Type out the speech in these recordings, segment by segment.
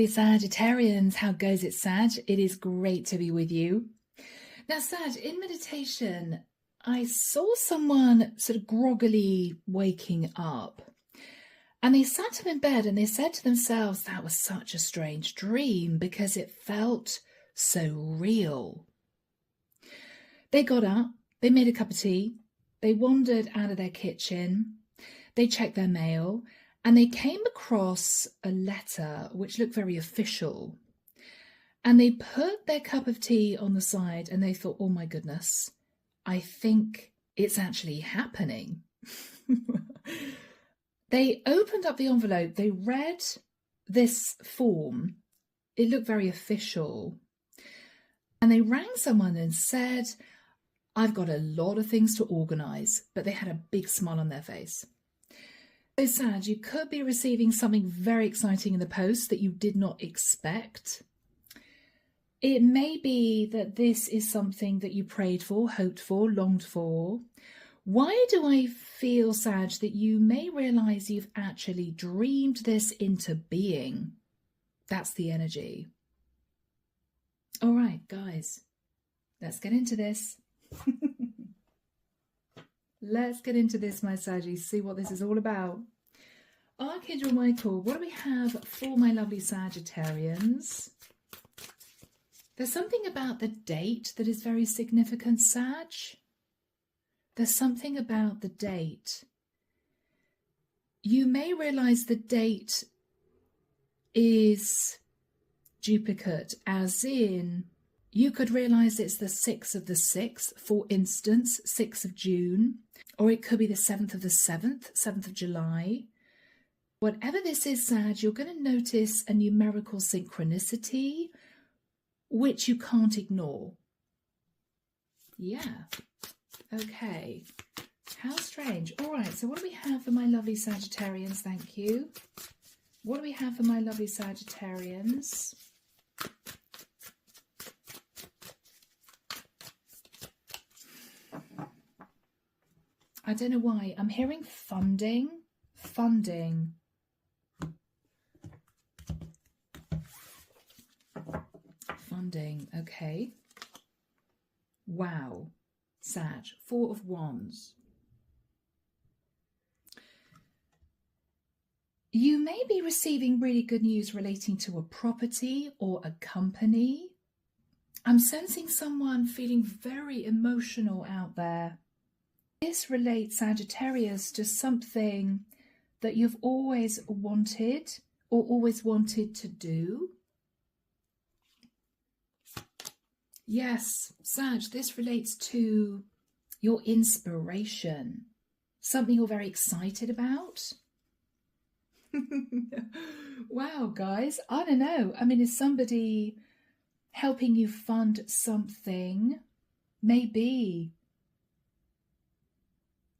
Hey Sagittarians, how goes it, Sag? It is great to be with you. Now, Sag, in meditation, I saw someone sort of groggily waking up, and they sat up in bed and they said to themselves, that was such a strange dream because it felt so real. They got up, they made a cup of tea, they wandered out of their kitchen, they checked their mail, and they came across a letter which looked very official. And they put their cup of tea on the side and they thought, oh my goodness, I think it's actually happening. They opened up the envelope, they read this form. It looked very official. And they rang someone and said, I've got a lot of things to organise, but they had a big smile on their face. So Sag, you could be receiving something very exciting in the post that you did not expect. It may be that this is something that you prayed for, hoped for, longed for. Why do I feel, Sag, that you may realise you've actually dreamed this into being? That's the energy. All right, guys, let's get into this. Let's get into this, my Saggies, see what this is all about. Archangel Michael, what do we have for my lovely Sagittarians? There's something about the date that is very significant, Sag. There's something about the date. You may realise the date is duplicate, as in you could realise it's the 6th of the 6th, for instance, 6th of June, or it could be the 7th of the 7th, 7th of July. Whatever this is, Sag, you're going to notice a numerical synchronicity which you can't ignore. Yeah. Okay. How strange. All right, so what do we have for my lovely Sagittarians? Thank you. What do we have for my lovely Sagittarians? I don't know why. I'm hearing funding. Funding. Funding. Okay. Wow. Sag. 4 of Wands. You may be receiving really good news relating to a property or a company. I'm sensing someone feeling very emotional out there. This relates, Sagittarius, to something that you've always wanted or always wanted to do. Yes, Sag, this relates to your inspiration, something you're very excited about. Wow, guys, I don't know. I mean, is somebody helping you fund something? Maybe.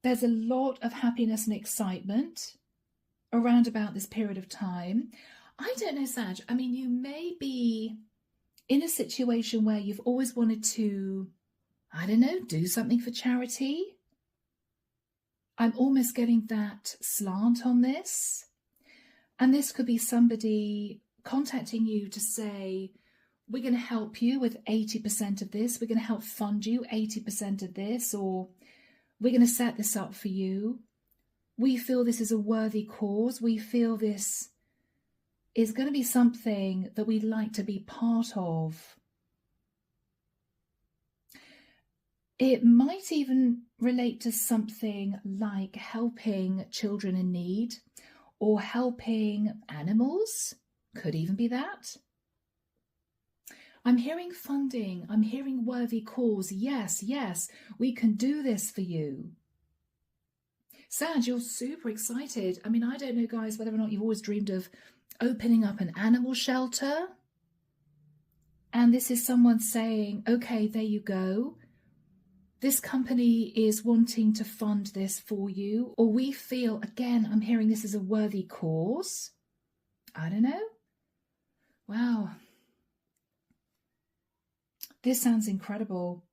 There's a lot of happiness and excitement around about this period of time. I don't know, Sag. I mean, you may be in a situation where you've always wanted to, I don't know, do something for charity. I'm almost getting that slant on this. And this could be somebody contacting you to say, we're going to help you with 80% of this. We're going to help fund you 80% of this, or we're going to set this up for you. We feel this is a worthy cause. We feel this is going to be something that we'd like to be part of. It might even relate to something like helping children in need or helping animals. Could even be that. I'm hearing funding. I'm hearing worthy cause. Yes, yes, we can do this for you. Sag, you're super excited. I mean, I don't know, guys, whether or not you've always dreamed of opening up an animal shelter. And this is someone saying, okay, there you go. This company is wanting to fund this for you. Or we feel, again, I'm hearing this is a worthy cause. I don't know. Wow. This sounds incredible.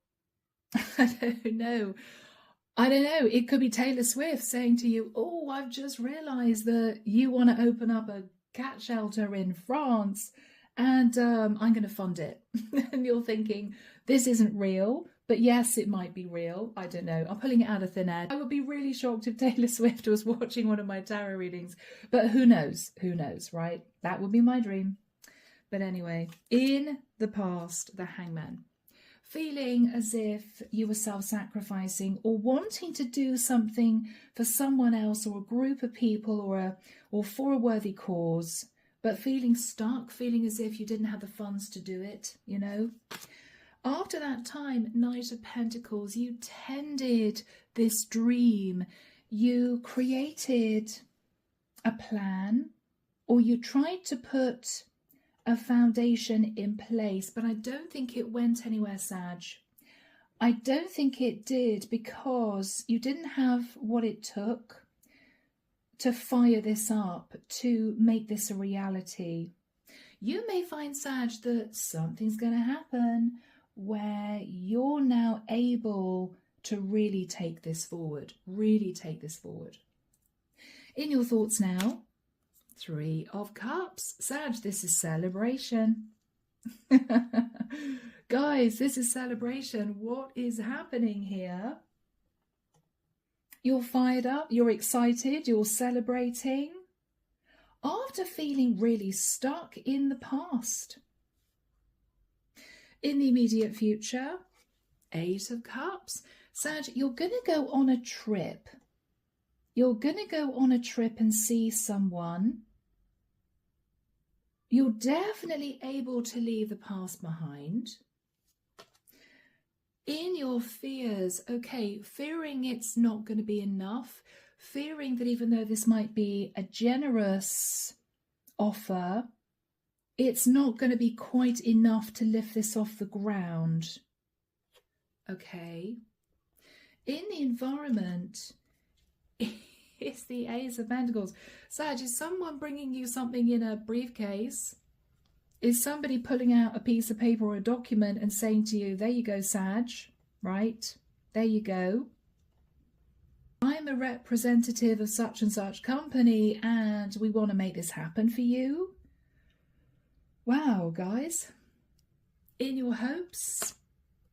I don't know. It could be Taylor Swift saying to you, oh, I've just realised that you want to open up a cat shelter in France, and I'm going to fund it. And you're thinking, this isn't real, but yes, it might be real. I don't know. I'm pulling it out of thin air. I would be really shocked if Taylor Swift was watching one of my tarot readings, but who knows? Who knows, right? That would be my dream. But anyway, in the past, the Hangman. Feeling as if you were self-sacrificing or wanting to do something for someone else or a group of people or for a worthy cause, but feeling stuck, feeling as if you didn't have the funds to do it, you know. After that time, Knight of Pentacles, you tended this dream, you created a plan, or you tried to put a foundation in place, but I don't think it went anywhere, Sag. I don't think it did, because you didn't have what it took to fire this up, to make this a reality. You may find, Sag, that something's going to happen where you're now able to really take this forward, In your thoughts now, 3 of Cups. Sag, this is celebration. Guys, this is celebration. What is happening here? You're fired up, you're excited, you're celebrating after feeling really stuck in the past. In the immediate future, 8 of Cups. Sag, you're going to go on a trip. You're going to go on a trip and see someone. You're definitely able to leave the past behind. In your fears, okay, fearing it's not going to be enough, fearing that even though this might be a generous offer, it's not going to be quite enough to lift this off the ground. Okay. In the environment, it's the Ace of Pentacles. Sag, is someone bringing you something in a briefcase? Is somebody pulling out a piece of paper or a document and saying to you, there you go, Sag, right? There you go. I'm a representative of such and such company and we want to make this happen for you. Wow, guys. In your hopes,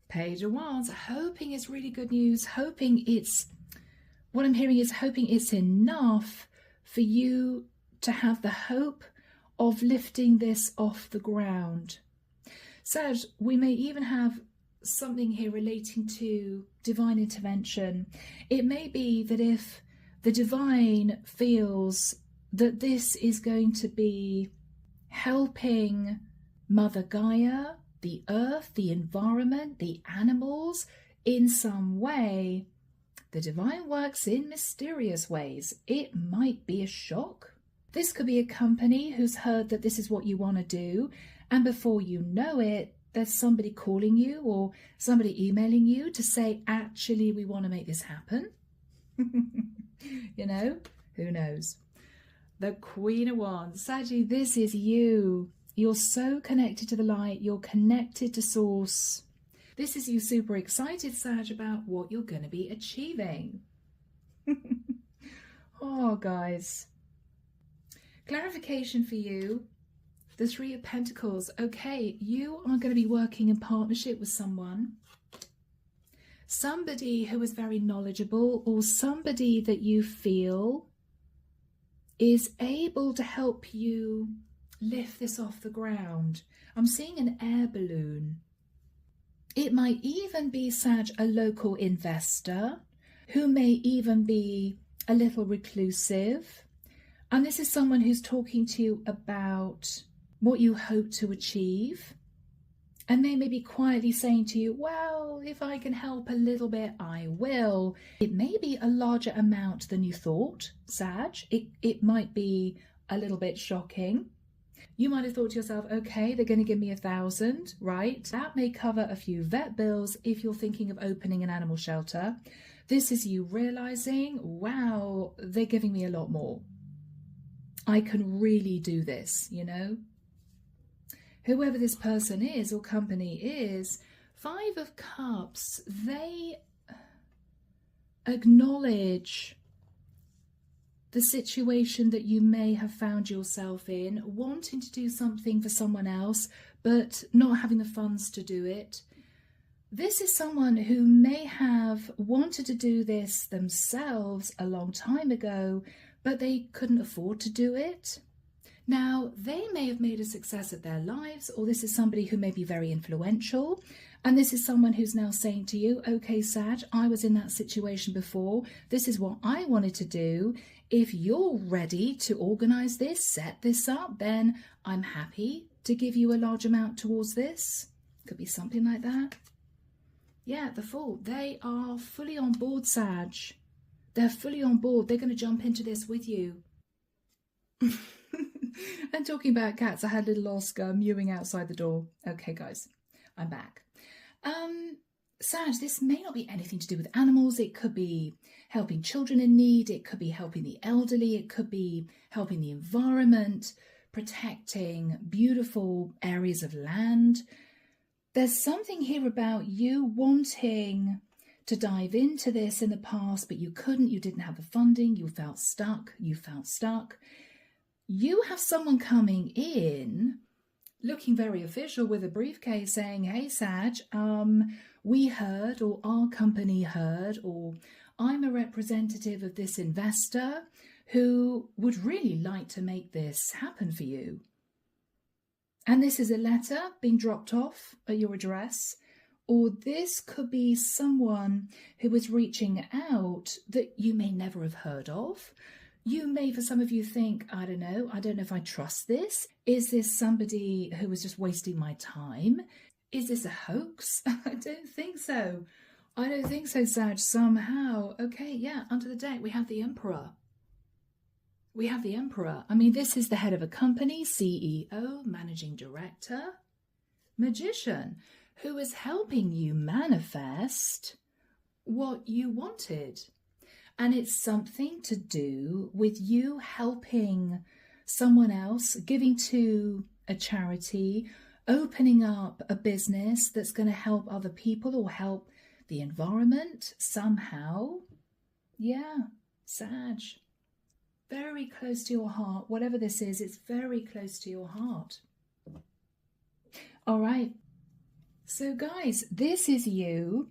Page of Wands, hoping it's really good news, hoping it's, what I'm hearing is hoping it's enough for you to have the hope of lifting this off the ground. Sag, we may even have something here relating to divine intervention. It may be that if the divine feels that this is going to be helping Mother Gaia, the earth, the environment, the animals in some way, the divine works in mysterious ways. It might be a shock. This could be a company who's heard that this is what you want to do, and before you know it, there's somebody calling you or somebody emailing you to say, actually, we want to make this happen. You know, who knows? The Queen of Wands. Saggy, this is you. You're so connected to the light. You're connected to Source. This is you super excited, Sag, about what you're going to be achieving. Oh, guys. Clarification for you. The 3 of Pentacles. Okay, you are going to be working in partnership with someone. Somebody who is very knowledgeable, or somebody that you feel is able to help you lift this off the ground. I'm seeing an air balloon. It might even be, Sag, a local investor who may even be a little reclusive. And this is someone who's talking to you about what you hope to achieve. And they may be quietly saying to you, well, if I can help a little bit, I will. It may be a larger amount than you thought, Sag. It might be a little bit shocking. You might have thought to yourself, okay, they're going to give me 1,000, right? That may cover a few vet bills if you're thinking of opening an animal shelter. This is you realizing, wow, they're giving me a lot more. I can really do this, you know? Whoever this person is or company is, 5 of Cups, they acknowledge the situation that you may have found yourself in, wanting to do something for someone else, but not having the funds to do it. This is someone who may have wanted to do this themselves a long time ago, but they couldn't afford to do it. Now, they may have made a success of their lives, or this is somebody who may be very influential. And this is someone who's now saying to you, okay, Sag, I was in that situation before. This is what I wanted to do. If you're ready to organize this, set this up, then I'm happy to give you a large amount towards this. Could be something like that. Yeah, the Fool. They are fully on board, Sag. They're fully on board. They're going to jump into this with you. And talking about cats, I had little Oscar mewing outside the door. Okay, guys, I'm back. Sag, this may not be anything to do with animals. It could be helping children in need. It could be helping the elderly. It could be helping the environment, protecting beautiful areas of land. There's something here about you wanting to dive into this in the past, but you couldn't. You didn't have the funding. You felt stuck. You have someone coming in looking very official with a briefcase saying, hey, Sag, we heard, or our company heard, or I'm a representative of this investor who would really like to make this happen for you. And this is a letter being dropped off at your address, or this could be someone who is reaching out that you may never have heard of. You may, for some of you, think, I don't know if I trust this. Is this somebody who was just wasting my time? Is this a hoax? I don't think so. Sag, somehow. Okay, yeah, under the deck, we have the Emperor. I mean, this is the head of a company, CEO, managing director, magician, who is helping you manifest what you wanted. And it's something to do with you helping someone else, giving to a charity, opening up a business that's going to help other people or help the environment somehow. Yeah, Sag. Very close to your heart. Whatever this is, it's very close to your heart. All right. So guys, this is you.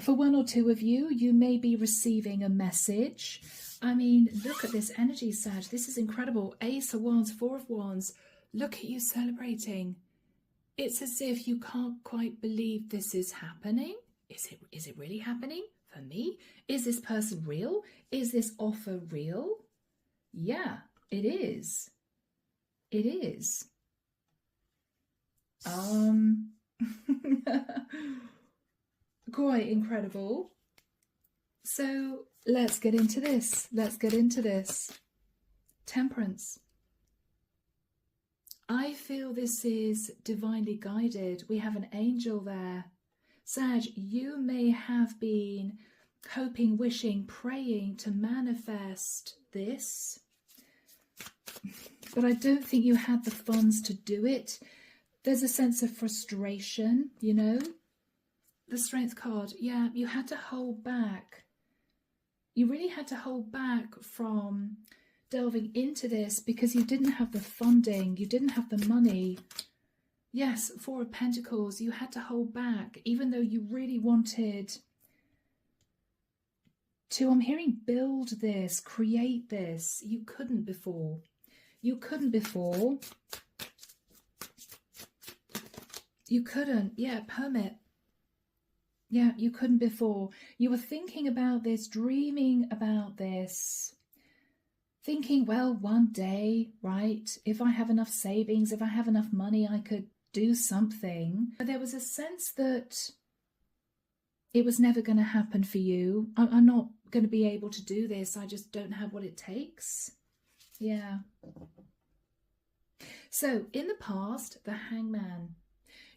For one or two of you, you may be receiving a message. I mean, look at this energy, Sag. This is incredible. Ace of Wands, Four of Wands. Look at you celebrating. It's as if you can't quite believe this is happening. Is it really happening for me? Is this person real? Is this offer real? Yeah, it is. It is. Quite incredible. So let's get into this. Temperance. I feel this is divinely guided. We have an angel there. Sag, you may have been hoping, wishing, praying to manifest this, but I don't think you had the funds to do it. There's a sense of frustration, you know. The Strength card, yeah, you had to hold back. You really had to hold back from delving into this because you didn't have the funding, you didn't have the money. Yes, Four of Pentacles, you had to hold back, even though you really wanted to, I'm hearing, build this, create this. You couldn't before. You couldn't, yeah, Hermit. Yeah, you couldn't before. You were thinking about this, dreaming about this, thinking, well, one day, right, if I have enough savings, if I have enough money, I could do something. But there was a sense that it was never going to happen for you. I'm not going to be able to do this. I just don't have what it takes. Yeah. So in the past, the Hangman.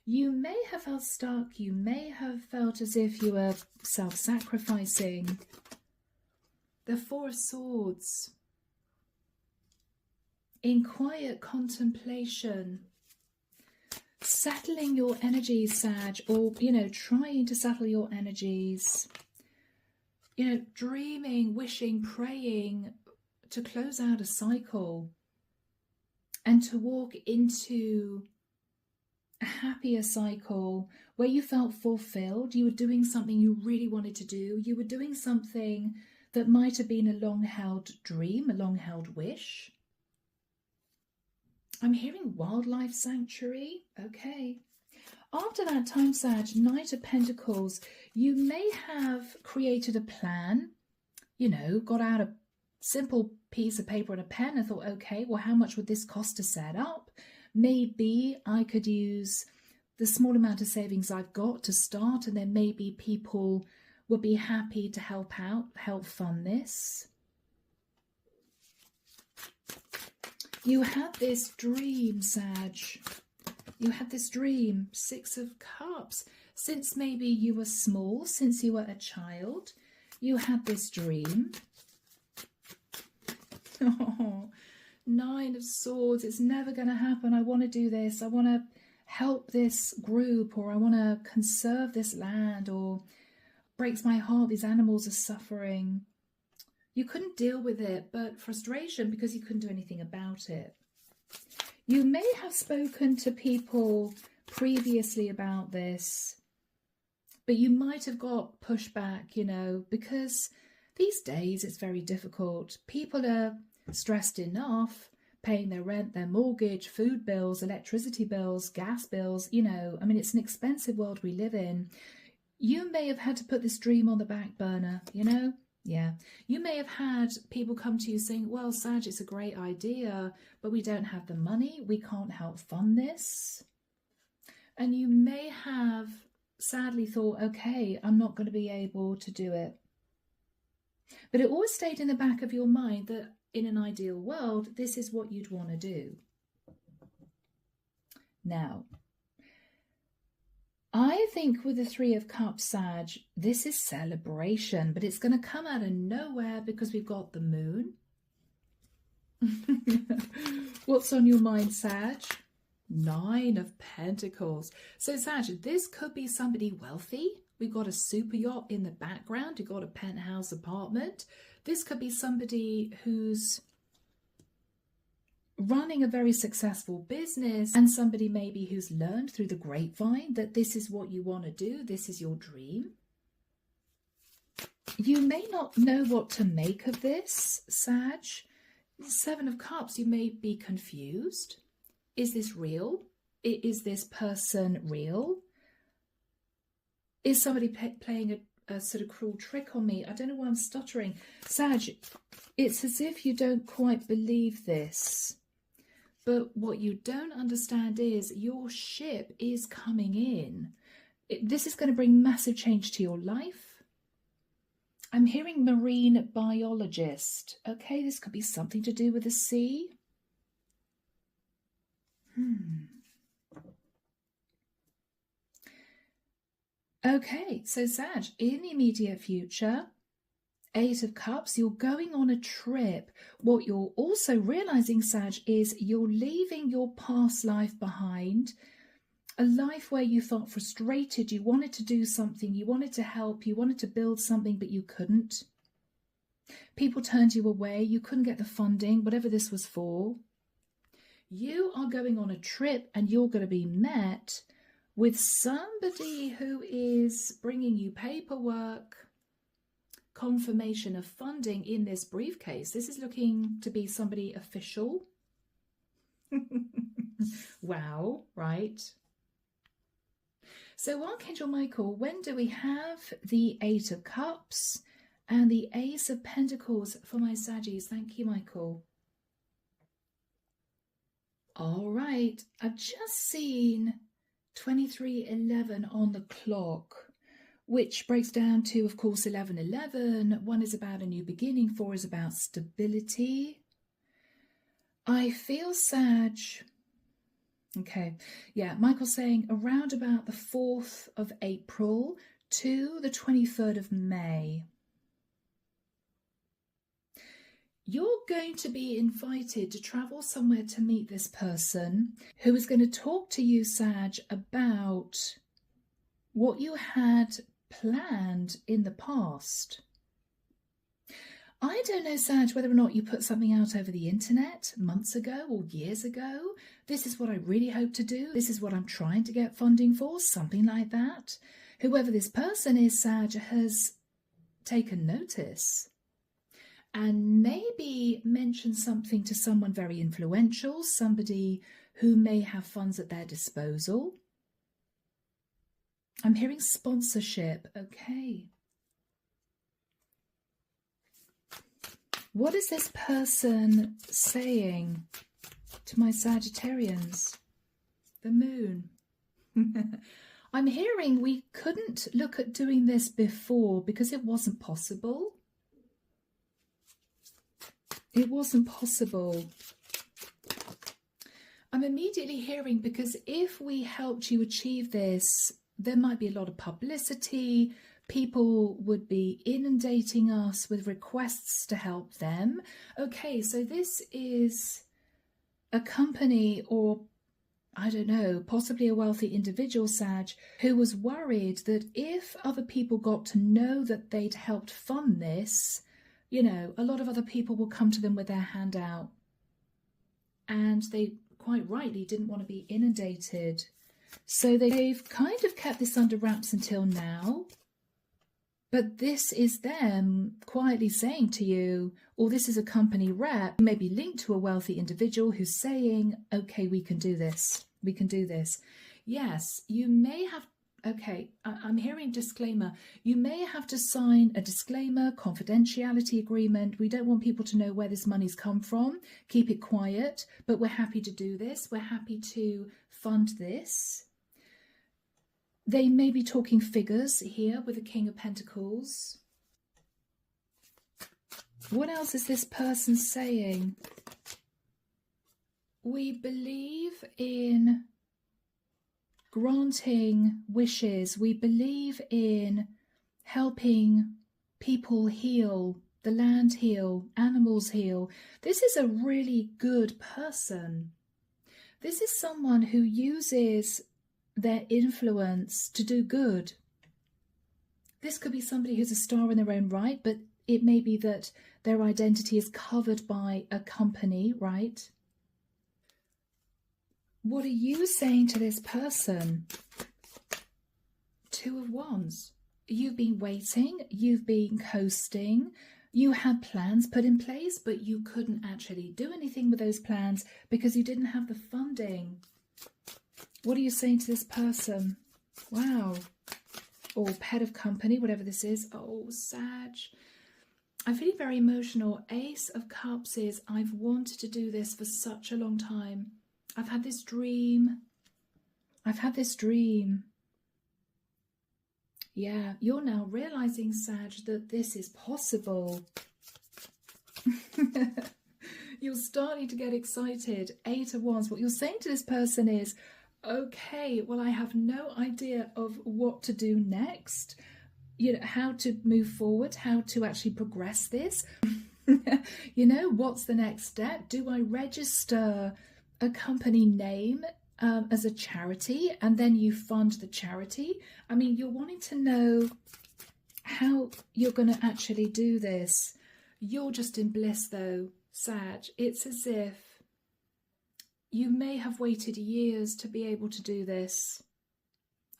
You may have felt stuck. You may have felt as if you were self-sacrificing. The Four of Swords. In quiet contemplation. Settling your energies, Sag, or, you know, trying to settle your energies. You know, dreaming, wishing, praying to close out a cycle and to walk into a happier cycle where you felt fulfilled. You were doing something you really wanted to do. You were doing something that might have been a long-held dream, a long-held wish. I'm hearing wildlife sanctuary. Okay. After that time, Sag, Knight of Pentacles, you may have created a plan, you know, got out a simple piece of paper and a pen and thought, okay, well, how much would this cost to set up? Maybe I could use the small amount of savings I've got to start, and then maybe people would be happy to help out, help fund this. You had this dream, Sag. You had this dream, Six of Cups. Since maybe you were small, since you were a child, you had this dream. Oh, Nine of Swords. It's never going to happen. I want to do this. I want to help this group, or I want to conserve this land, or breaks my heart, these animals are suffering. You couldn't deal with it, but frustration because you couldn't do anything about it. You may have spoken to people previously about this, but you might have got pushback, you know, because these days it's very difficult. People are stressed enough paying their rent, their mortgage, food bills, electricity bills, gas bills, you know. I mean, it's an expensive world we live in. You may have had to put this dream on the back burner, you know. Yeah, you may have had people come to you saying, well, Sag, it's a great idea, but we don't have the money. We can't help fund this. And you may have sadly thought, okay, I'm not going to be able to do it. But it always stayed in the back of your mind that in an ideal world, this is what you'd want to do. Now, I think with the Three of Cups, Sag, this is celebration, but it's going to come out of nowhere because we've got the moon. What's on your mind, Sag? Nine of Pentacles. So, Sag, this could be somebody wealthy. We've got a super yacht in the background. You've got a penthouse apartment. This could be somebody who's running a very successful business, and somebody maybe who's learned through the grapevine that this is what you want to do, this is your dream. You may not know what to make of this, Sag. Seven of Cups, you may be confused. Is this real? Is this person real? Is somebody playing a sort of cruel trick on me? I don't know why I'm stuttering. Sag, it's as if you don't quite believe this. But what you don't understand is your ship is coming in. This is going to bring massive change to your life. I'm hearing marine biologist. Okay, this could be something to do with the sea. Okay, so Sag, in the immediate future, Eight of Cups, you're going on a trip. What you're also realizing, Sag, is you're leaving your past life behind. A life where you felt frustrated, you wanted to do something, you wanted to help, you wanted to build something, but you couldn't. People turned you away, you couldn't get the funding, whatever this was for. You are going on a trip and you're going to be met with somebody who is bringing you paperwork, confirmation of funding in this briefcase. This is looking to be somebody official. Wow, right? So Archangel Michael, when do we have the Eight of Cups and the Ace of Pentacles for my Saggies? Thank you, Michael. All right, I've just seen 23:11 on the clock, which breaks down to, of course, 11:11. 1 is about a new beginning, 4 is about stability. I feel Sag. Okay, yeah, Michael's saying around about the 4th of April to the 23rd of May. You're going to be invited to travel somewhere to meet this person who is going to talk to you, Sag, about what you had planned in the past. I don't know, Sag, whether or not you put something out over the internet months ago or years ago. This is what I really hope to do. This is what I'm trying to get funding for, something like that. Whoever this person is, Sag, has taken notice and maybe mentioned something to someone very influential, somebody who may have funds at their disposal. I'm hearing sponsorship. Okay. What is this person saying to my Sagittarians? The moon. I'm hearing we couldn't look at doing this before because it wasn't possible. It wasn't possible. I'm immediately hearing because if we helped you achieve this, there might be a lot of publicity. People would be inundating us with requests to help them. Okay, so this is a company, or I don't know, possibly a wealthy individual, Sag, who was worried that if other people got to know that they'd helped fund this, you know, a lot of other people will come to them with their hand out. And they quite rightly didn't want to be inundated. So they've kind of kept this under wraps until now. But this is them quietly saying to you, or this is a company rep who may be linked to a wealthy individual who's saying, okay, we can do this. We can do this. Yes, you may have, okay, I'm hearing disclaimer. You may have to sign a disclaimer, confidentiality agreement. We don't want people to know where this money's come from. Keep it quiet, but we're happy to do this. We're happy to fund this. They may be talking figures here with the King of Pentacles. What else is this person saying? We believe in granting wishes. We believe in helping people heal, the land heal, animals heal. This is a really good person. This is someone who uses their influence to do good. This could be somebody who's a star in their own right, but it may be that their identity is covered by a company, right? What are you saying to this person? Two of Wands. You've been waiting, you've been coasting, you had plans put in place, but you couldn't actually do anything with those plans because you didn't have the funding. What are you saying to this person? Wow. Or pet of company, whatever this is. Oh, Sag. I'm feeling very emotional. Ace of Cups is, I've wanted to do this for such a long time. I've had this dream. I've had this dream. Yeah, you're now realizing, Sag, that this is possible. You're starting to get excited. Eight of Wands. What you're saying to this person is, okay, well, I have no idea of what to do next, you know, how to move forward, how to actually progress this. You know, what's the next step? Do I register a company name as a charity and then you fund the charity? I mean, you're wanting to know how you're going to actually do this. You're just in bliss though, Sag. It's as if you may have waited years to be able to do this.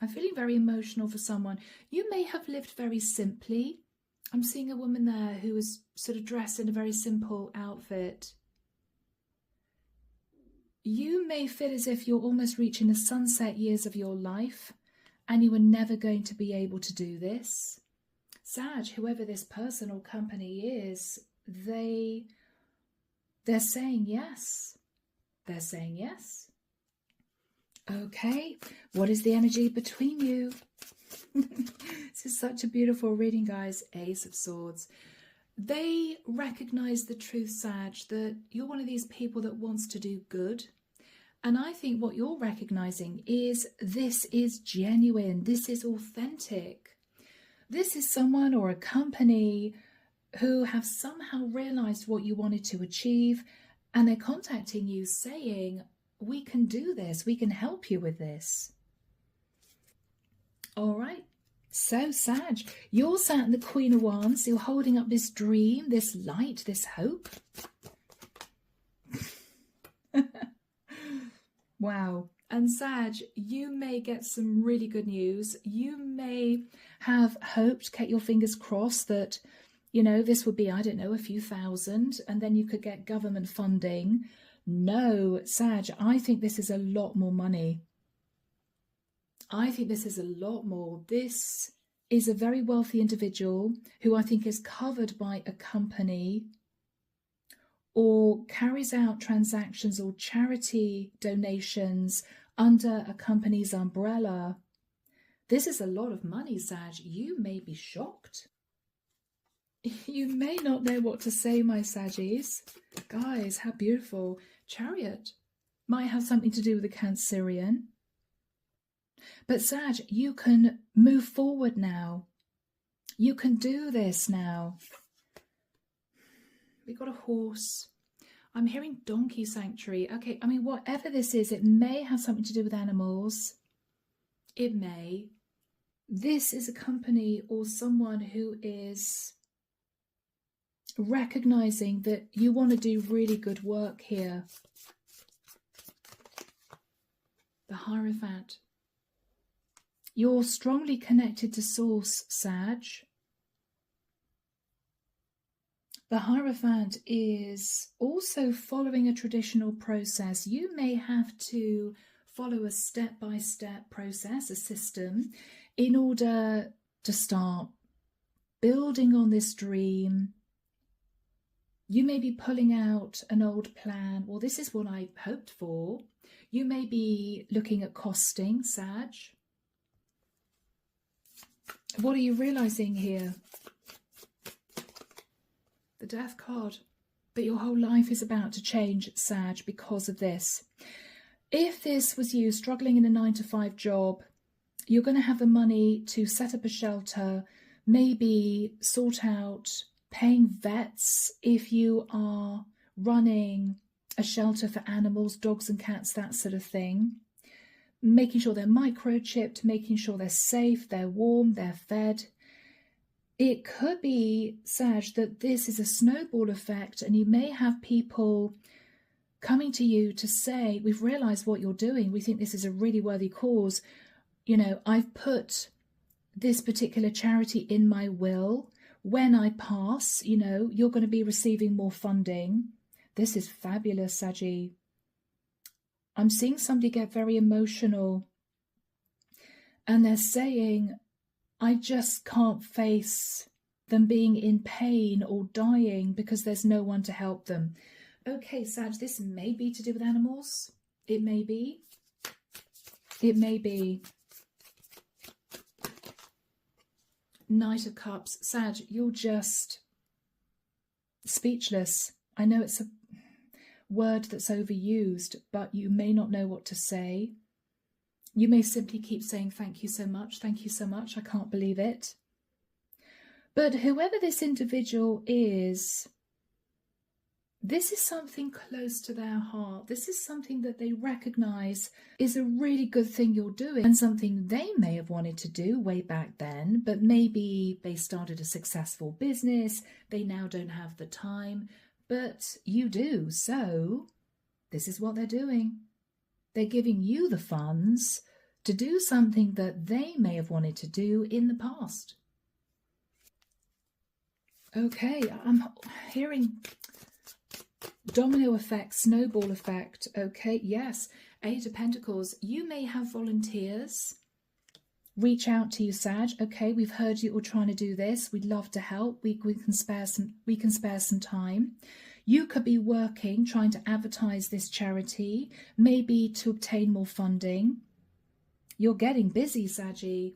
I'm feeling very emotional for someone. You may have lived very simply. I'm seeing a woman there who is sort of dressed in a very simple outfit. You may feel as if you're almost reaching the sunset years of your life and you were never going to be able to do this. Sag, whoever this person or company is, they're saying yes. They're saying yes. Okay, what is the energy between you? This is such a beautiful reading, guys. Ace of Swords. They recognize the truth, Sag, that you're one of these people that wants to do good. And I think what you're recognizing is this is genuine. This is authentic. This is someone or a company who have somehow realized what you wanted to achieve. And they're contacting you saying, we can do this. We can help you with this. All right. So, Sag, you're sat in the Queen of Wands. You're holding up this dream, this light, this hope. Wow. And Sag, you may get some really good news. You may have hoped, kept your fingers crossed that, you know, this would be, I don't know, a few thousand, and then you could get government funding. No, Sag, I think this is a lot more money. I think this is a lot more. This is a very wealthy individual who I think is covered by a company or carries out transactions or charity donations under a company's umbrella. This is a lot of money, Sag. You may be shocked. You may not know what to say, my Saggies. Guys, how beautiful. Chariot might have something to do with the Cancerian. But Sag, you can move forward now. You can do this now. We got a horse. I'm hearing donkey sanctuary. Okay, I mean, whatever this is, it may have something to do with animals. It may. This is a company or someone who is recognizing that you want to do really good work here. The Hierophant. You're strongly connected to Source, Sag. The Hierophant is also following a traditional process. You may have to follow a step-by-step process, a system, in order to start building on this dream. You may be pulling out an old plan. Well, this is what I hoped for. You may be looking at costing, Sag. What are you realizing here? The Death card. But your whole life is about to change, Sag, because of this. If this was you struggling in a 9-to-5 job, you're going to have the money to set up a shelter, maybe sort out paying vets if you are running a shelter for animals, dogs and cats, that sort of thing. Making sure they're microchipped, making sure they're safe, they're warm, they're fed. It could be, Sag, that this is a snowball effect and you may have people coming to you to say, we've realised what you're doing. We think this is a really worthy cause. You know, I've put this particular charity in my will. When I pass, you know, you're going to be receiving more funding. This is fabulous, Saggy. I'm seeing somebody get very emotional and they're saying, I just can't face them being in pain or dying because there's no one to help them. Okay, Sag, this may be to do with animals. It may be. It may be. Knight of Cups. Sag, you're just speechless. I know it's a word that's overused, but you may not know what to say. You may simply keep saying, thank you so much, I can't believe it. But whoever this individual is, this is something close to their heart. This is something that they recognise is a really good thing you're doing and something they may have wanted to do way back then, but maybe they started a successful business, they now don't have the time, but you do. So this is what they're doing. They're giving you the funds to do something that they may have wanted to do in the past. Okay, I'm hearing domino effect, snowball effect. Okay, yes. 8 of Pentacles. You may have volunteers reach out to you, Sag. Okay, we've heard you all trying to do this. We'd love to help. We can spare some time. You could be working, trying to advertise this charity, maybe to obtain more funding. You're getting busy, Saggy.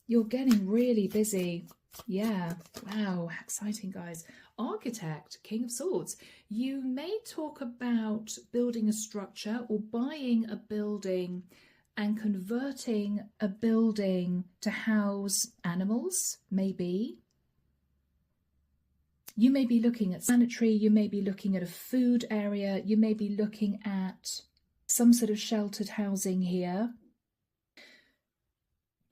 You're getting really busy. Yeah. Wow. Exciting, guys. Architect, King of Swords. You may talk about building a structure or buying a building and converting a building to house animals, maybe. You may be looking at sanitary, you may be looking at a food area, you may be looking at some sort of sheltered housing here.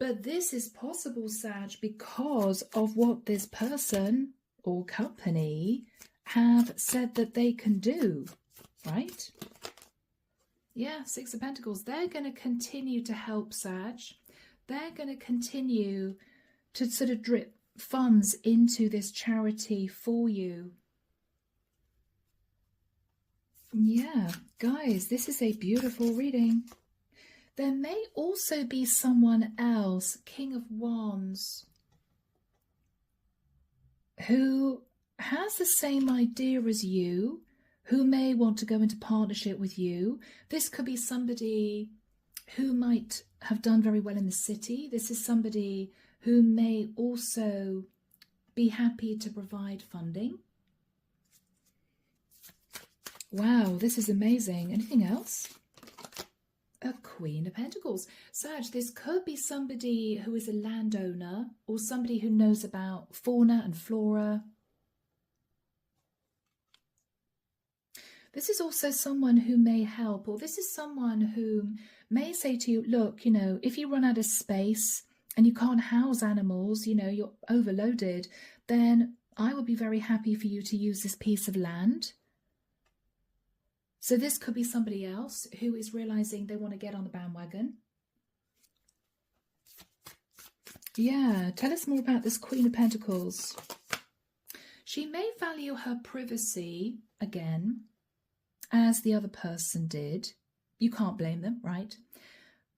But this is possible, Sag, because of what this person or company have said that they can do, right? Yeah, Six of Pentacles. They're going to continue to help, Sag. They're going to continue to sort of drip funds into this charity for you. Yeah, guys, this is a beautiful reading. There may also be someone else, King of Wands, who has the same idea as you, who may want to go into partnership with you. This could be somebody who might have done very well in the city. This is somebody who may also be happy to provide funding. Wow, this is amazing. Anything else? A Queen of Pentacles. Sag, this could be somebody who is a landowner or somebody who knows about fauna and flora. This is also someone who may help, or this is someone who may say to you, look, you know, if you run out of space and you can't house animals, you know, you're overloaded, then I will be very happy for you to use this piece of land. So this could be somebody else who is realizing they want to get on the bandwagon. Yeah, tell us more about this Queen of Pentacles. She may value her privacy again, as the other person did. You can't blame them, right?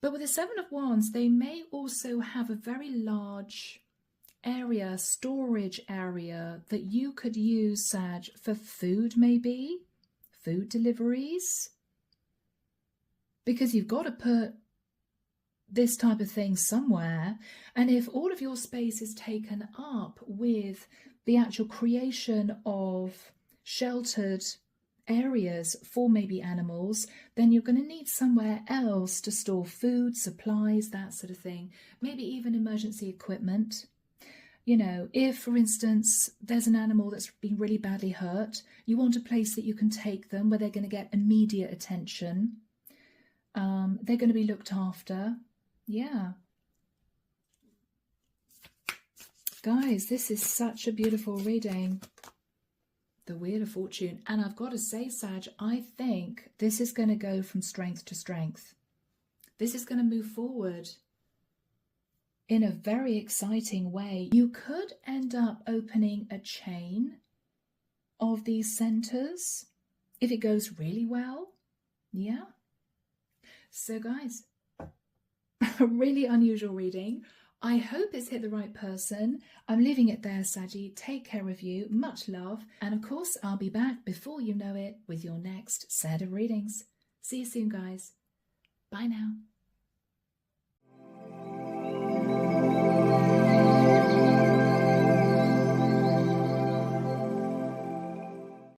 But with the Seven of Wands, they may also have a very large area, storage area, that you could use, Sag, for food maybe, food deliveries. Because you've got to put this type of thing somewhere. And if all of your space is taken up with the actual creation of sheltered areas for maybe animals, then you're going to need somewhere else to store food, supplies, that sort of thing. Maybe even emergency equipment. You know, if, for instance, there's an animal that's been really badly hurt, you want a place that you can take them where they're going to get immediate attention. They're going to be looked after. Yeah. Guys, this is such a beautiful reading. The Wheel of Fortune. And I've got to say, Sag, I think this is going to go from strength to strength. This is going to move forward in a very exciting way. You could end up opening a chain of these centers if it goes really well. Yeah. So guys, a really unusual reading. I hope it's hit the right person. I'm leaving it there, Saggy. Take care of you. Much love. And of course, I'll be back before you know it with your next set of readings. See you soon, guys. Bye now.